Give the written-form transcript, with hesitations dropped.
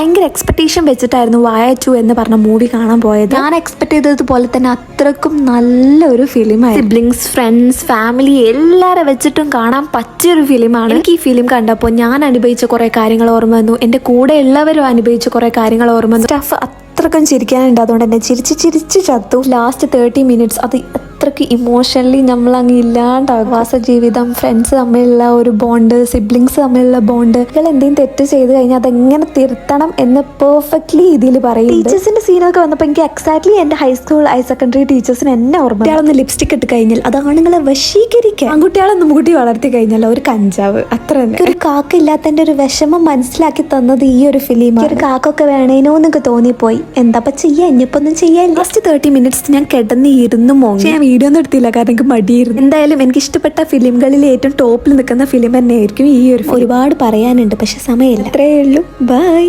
ഭയങ്കര എക്സ്പെക്ടേഷൻ വെച്ചിട്ടായിരുന്നു വായ 2 എന്ന് പറഞ്ഞ മൂവി കാണാൻ പോയത്. ഞാൻ എക്സ്പെക്ട് ചെയ്തതുപോലെ തന്നെ അത്രക്കും നല്ലൊരു ഫിലിമാണ്. സിബ്ലിങ്സ്, ഫ്രണ്ട്സ്, ഫാമിലി എല്ലാവരെ വെച്ചിട്ടും കാണാൻ പറ്റിയൊരു ഫിലിമാണ്. എനിക്ക് ഈ ഫിലിം കണ്ടപ്പോൾ ഞാൻ അനുഭവിച്ച കുറേ കാര്യങ്ങൾ ഓർമ്മ വന്നു. എൻ്റെ കൂടെ ഉള്ളവരും അനുഭവിച്ച കുറേ കാര്യങ്ങൾ ഓർമ്മ വന്നു. സ്റ്റഫ് അത്രക്കും ചിരിക്കാനുണ്ട്. അതുകൊണ്ട് തന്നെ ചിരിച്ച് ചത്തു. ലാസ്റ്റ് 30 മിനിറ്റ്സ് അത് അത്രയ്ക്ക് ഇമോഷണലി നമ്മളങ്ങ് ഇല്ലാണ്ടാകും. വാസ ജീവിതം, ഫ്രണ്ട്സ് തമ്മിലുള്ള ഒരു ബോണ്ട്, സിബ്ലിങ്സ് തമ്മിലുള്ള ബോണ്ട്, ഇയാൾ എന്തെങ്കിലും തെറ്റ് ചെയ്ത് കഴിഞ്ഞാൽ അതെങ്ങനെ തിരുത്തണം എന്ന് പെർഫെക്റ്റ്ലി ഇതിൽ പറയും. ടീച്ചേഴ്സിന്റെ സീനൊക്കെ വന്നപ്പോൾ എനിക്ക് എക്സാക്ട്ലി എൻ്റെ ഹൈസ്കൂൾ ഹയർ സെക്കൻഡറി ടീച്ചേഴ്സിന് എന്നെ ഓർമ്മ. കുട്ടികളൊന്ന് ലിപ്സ്റ്റിക് ഇട്ട് കഴിഞ്ഞാൽ അത് ആണുങ്ങളെ വശീകരിക്കുക. ആൺകുട്ടികളൊന്നും കൂട്ടി വളർത്തി കഴിഞ്ഞാൽ ഒരു കഞ്ചാവ്, അത്ര തന്നെ. ഒരു കാക്ക ഇല്ലാത്തതിന്റെ ഒരു വിഷമം മനസ്സിലാക്കി തന്നത് ഈ ഒരു ഫിലിമാണ്. ഒരു കാക്കൊക്കെ വേണേനോ എന്നൊക്കെ തോന്നിപ്പോയി. എന്താ ചെയ്യാ, ഇനിയിപ്പൊന്നും ചെയ്യാൻ. ലാസ്റ്റ് 30 മിനിറ്റ്സ് ഞാൻ കിടന്ന് ഇരുന്ന് മോങ്ങി. വീഡിയോ ഒന്നും എടുത്തില്ല, കാരണം എനിക്ക് മടിയായിരുന്നു. എന്തായാലും എനിക്ക് ഇഷ്ടപ്പെട്ട ഫിലിമുകളിൽ ഏറ്റവും ടോപ്പിൽ നിൽക്കുന്ന ഫിലിം തന്നെയായിരിക്കും ഈ ഒരു. ഒരുപാട് പറയാനുണ്ട്, പക്ഷെ സമയമില്ല. അത്രയേ ഉള്ളൂ. ബൈ.